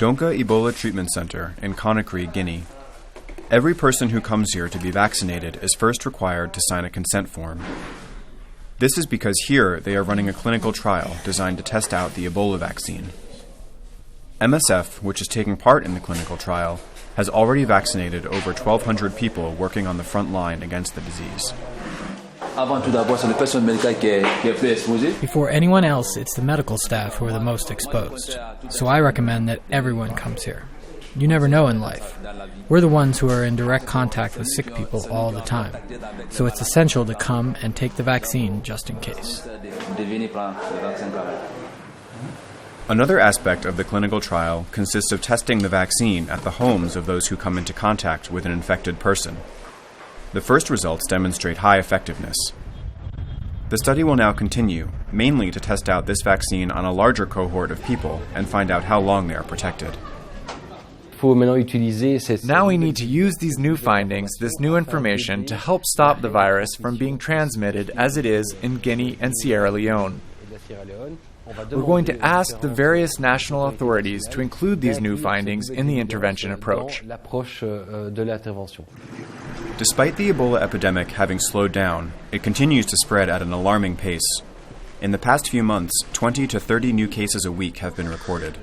Donka Ebola Treatment Center in Conakry, Guinea. Every person who comes here to be vaccinated is first required to sign a consent form. This is because here they are running a clinical trial designed to test out the Ebola vaccine. MSF, which is taking part in the clinical trial, has already vaccinated over 1,200 people working on the front line against the disease. Before anyone else, it's the medical staff who are the most exposed. So I recommend that everyone comes here. You never know in life. We're the ones who are in direct contact with sick people all the time. So it's essential to come and take the vaccine just in case. Another aspect of the clinical trial consists of testing the vaccine at the homes of those who come into contact with an infected person. The first results demonstrate high effectiveness. The study will now continue, mainly to test out this vaccine on a larger cohort of people and find out how long they are protected. Now we need to use these new findings, this new information, to help stop the virus from being transmitted as it is in Guinea and Sierra Leone. We're going to ask the various national authorities to include these new findings in the intervention approach. Despite the Ebola epidemic having slowed down, it continues to spread at an alarming pace. In the past few months, 20 to 30 new cases a week have been recorded.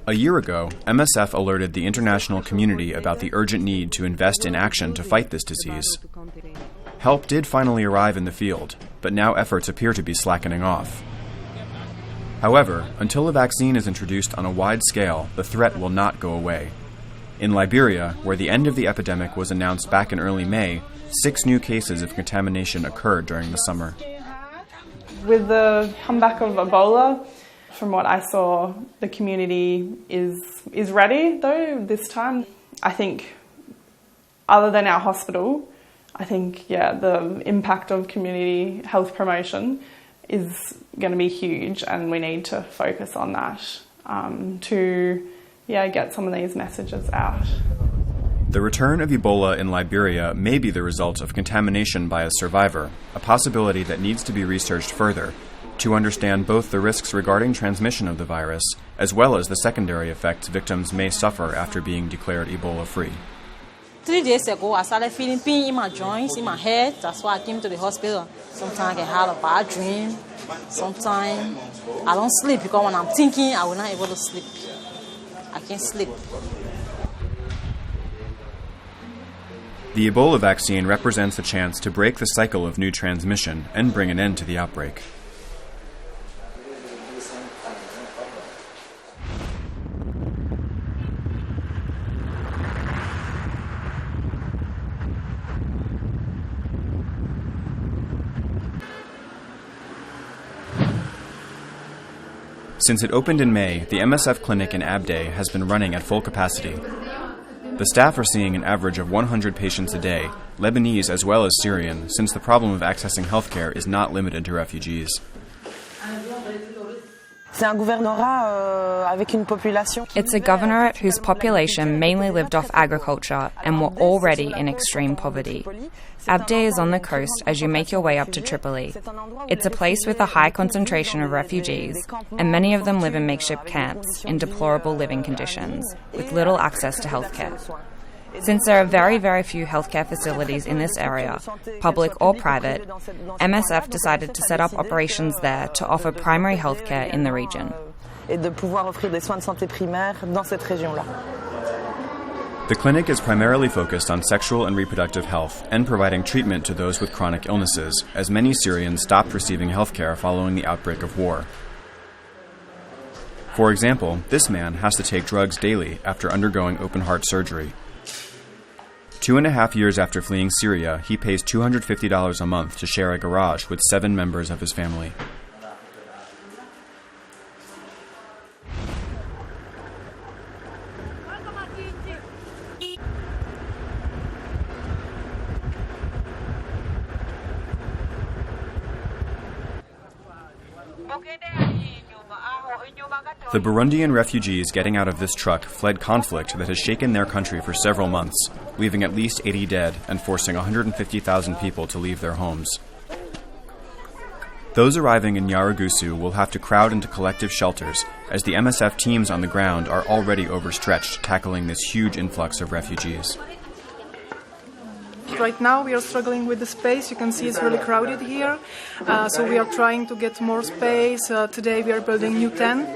A year ago, MSF alerted the international community about the urgent need to invest in action to fight this disease. Help did finally arrive in the field, but now efforts appear to be slackening off. However, until a vaccine is introduced on a wide scale, the threat will not go away. In Liberia, where the end of the epidemic was announced back in early May, 6 new cases of contamination occurred during the summer. With the comeback of Ebola, from what I saw, the community is ready, though, this time. I think, other than our hospital, I think, the impact of community health promotion is going to be huge, and we need to focus on that to get some of these messages out. The return of Ebola in Liberia may be the result of contamination by a survivor, a possibility that needs to be researched further to understand both the risks regarding transmission of the virus as well as the secondary effects victims may suffer after being declared Ebola-free. 3 days ago, I started feeling pain in my joints, in my head. That's why I came to the hospital. Sometimes I have a bad dream. Sometimes I don't sleep because when I'm thinking, I will not be able to sleep. I can't sleep. The Ebola vaccine represents a chance to break the cycle of new transmission and bring an end to the outbreak. Since it opened in May, the MSF clinic in Abday has been running at full capacity. The staff are seeing an average of 100 patients a day, Lebanese as well as Syrian, since the problem of accessing healthcare is not limited to refugees. It's a governorate whose population mainly lived off agriculture and were already in extreme poverty. Abday is on the coast as you make your way up to Tripoli. It's a place with a high concentration of refugees, and many of them live in makeshift camps in deplorable living conditions, with little access to healthcare. Since there are very, very few healthcare facilities in this area, public or private, MSF decided to set up operations there to offer primary healthcare in the region. The clinic is primarily focused on sexual and reproductive health and providing treatment to those with chronic illnesses, as many Syrians stopped receiving healthcare following the outbreak of war. For example, this man has to take drugs daily after undergoing open-heart surgery. 2.5 years after fleeing Syria, he pays $250 a month to share a garage with 7 members of his family. The Burundian refugees getting out of this truck fled conflict that has shaken their country for several months, leaving at least 80 dead and forcing 150,000 people to leave their homes. Those arriving in Nyarugusu will have to crowd into collective shelters, as the MSF teams on the ground are already overstretched tackling this huge influx of refugees. Right now we are struggling with the space. You can see it's really crowded here. So we are trying to get more space. Today we are building a new tent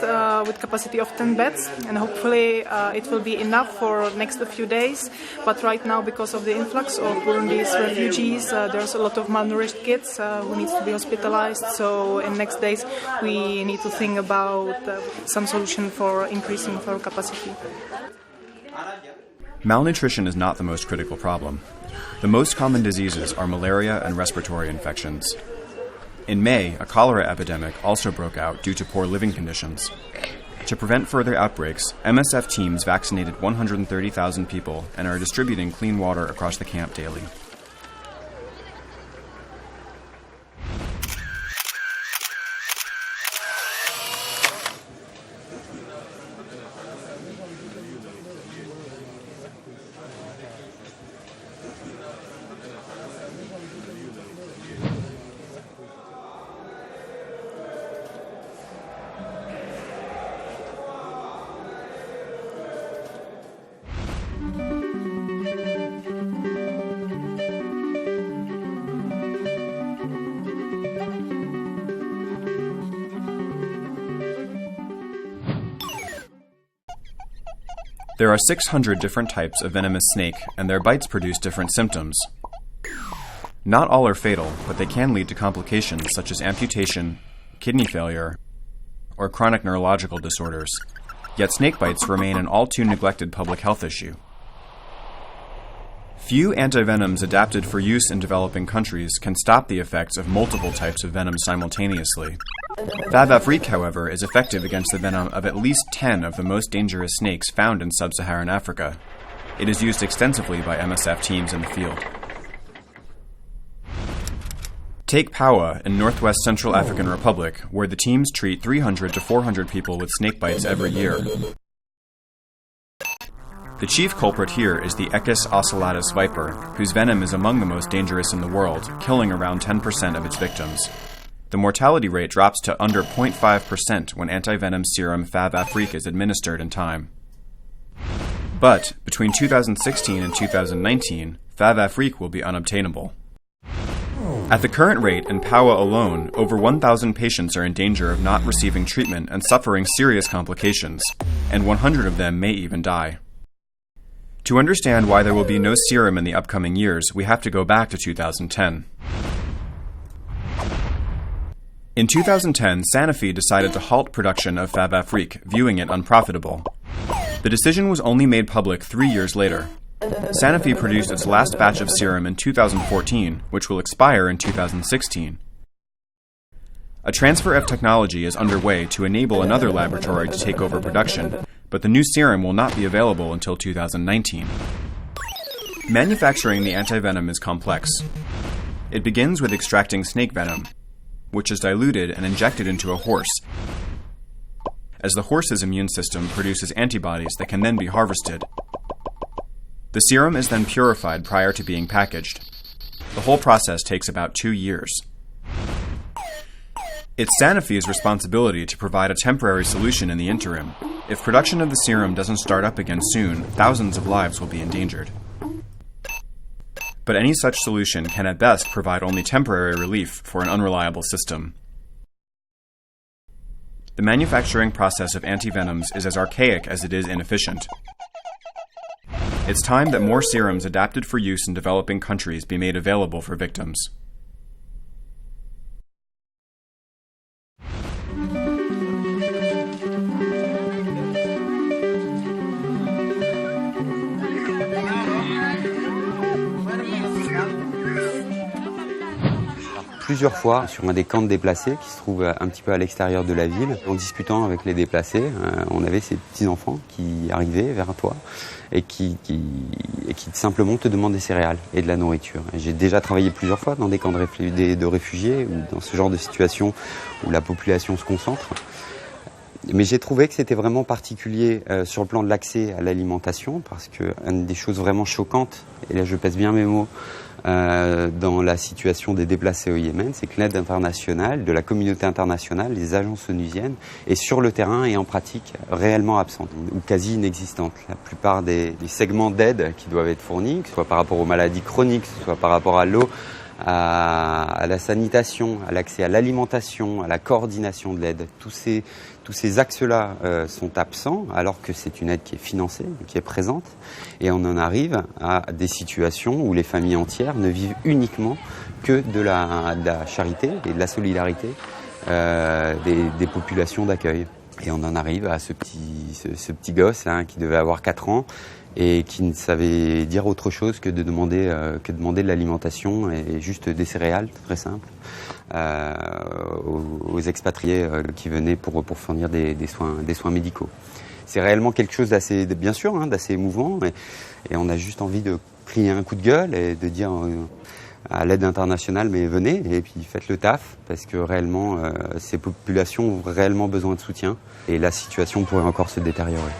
with capacity of 10 beds, and hopefully it will be enough for the next few days. But right now, because of the influx of Burundi's refugees, there's a lot of malnourished kids who need to be hospitalized. So in next days we need to think about some solution for increasing our capacity. Malnutrition is not the most critical problem. The most common diseases are malaria and respiratory infections. In May, a cholera epidemic also broke out due to poor living conditions. To prevent further outbreaks, MSF teams vaccinated 130,000 people and are distributing clean water across the camp daily. There are 600 different types of venomous snake, and their bites produce different symptoms. Not all are fatal, but they can lead to complications such as amputation, kidney failure, or chronic neurological disorders. Yet snake bites remain an all-too-neglected public health issue. Few antivenoms adapted for use in developing countries can stop the effects of multiple types of venom simultaneously. Favafrique, however, is effective against the venom of at least 10 of the most dangerous snakes found in sub-Saharan Africa. It is used extensively by MSF teams in the field. Take Pawa in northwest Central African Republic, where the teams treat 300 to 400 people with snake bites every year. The chief culprit here is the Echis ocellatus viper, whose venom is among the most dangerous in the world, killing around 10% of its victims. The mortality rate drops to under 0.5% when antivenom serum Favafrique is administered in time. But between 2016 and 2019, Favafrique will be unobtainable. At the current rate, in Pawa alone, over 1,000 patients are in danger of not receiving treatment and suffering serious complications, and 100 of them may even die. To understand why there will be no serum in the upcoming years, we have to go back to 2010. In 2010, Sanofi decided to halt production of Favafrique, viewing it unprofitable. The decision was only made public 3 years later. Sanofi produced its last batch of serum in 2014, which will expire in 2016. A transfer of technology is underway to enable another laboratory to take over production, but the new serum will not be available until 2019. Manufacturing the antivenom is complex. It begins with extracting snake venom, which is diluted and injected into a horse, as the horse's immune system produces antibodies that can then be harvested. The serum is then purified prior to being packaged. The whole process takes about 2 years. It's Sanofi's responsibility to provide a temporary solution in the interim. If production of the serum doesn't start up again soon, thousands of lives will be endangered. But any such solution can at best provide only temporary relief for an unreliable system. The manufacturing process of antivenoms is as archaic as it is inefficient. It's time that more serums adapted for use in developing countries be made available for victims. Plusieurs fois sur un des camps de déplacés qui se trouve un petit peu à l'extérieur de la ville. En discutant avec les déplacés, on avait ces petits-enfants qui arrivaient vers toi et qui simplement te demandent des céréales et de la nourriture. Et j'ai déjà travaillé plusieurs fois dans des camps de réfugiés ou dans ce genre de situation où la population se concentre. Mais j'ai trouvé que c'était vraiment particulier sur le plan de l'accès à l'alimentation parce qu'une des choses vraiment choquantes, et là je pèse bien mes mots, dans la situation des déplacés au Yémen, c'est que l'aide internationale, de la communauté internationale, les agences onusiennes, est sur le terrain et en pratique réellement absente ou quasi inexistante. La plupart des segments d'aide qui doivent être fournis, que ce soit par rapport aux maladies chroniques, que ce soit par rapport à l'eau, à la sanitation, à l'accès à l'alimentation, à la coordination de l'aide, tous ces axes-là sont absents, alors que c'est une aide qui est financée, qui est présente, et on en arrive à des situations où les familles entières ne vivent uniquement que de la charité et de la solidarité des populations d'accueil. Et on en arrive à ce petit gosse qui devait avoir 4 ans et qui ne savait dire autre chose que de demander de l'alimentation et juste des céréales, très simple, aux expatriés qui venaient pour fournir des soins médicaux. C'est réellement quelque chose d'assez émouvant et on a juste envie de crier un coup de gueule et de dire à l'aide internationale, mais venez et puis faites le taf, parce que réellement ces populations ont réellement besoin de soutien et la situation pourrait encore se détériorer.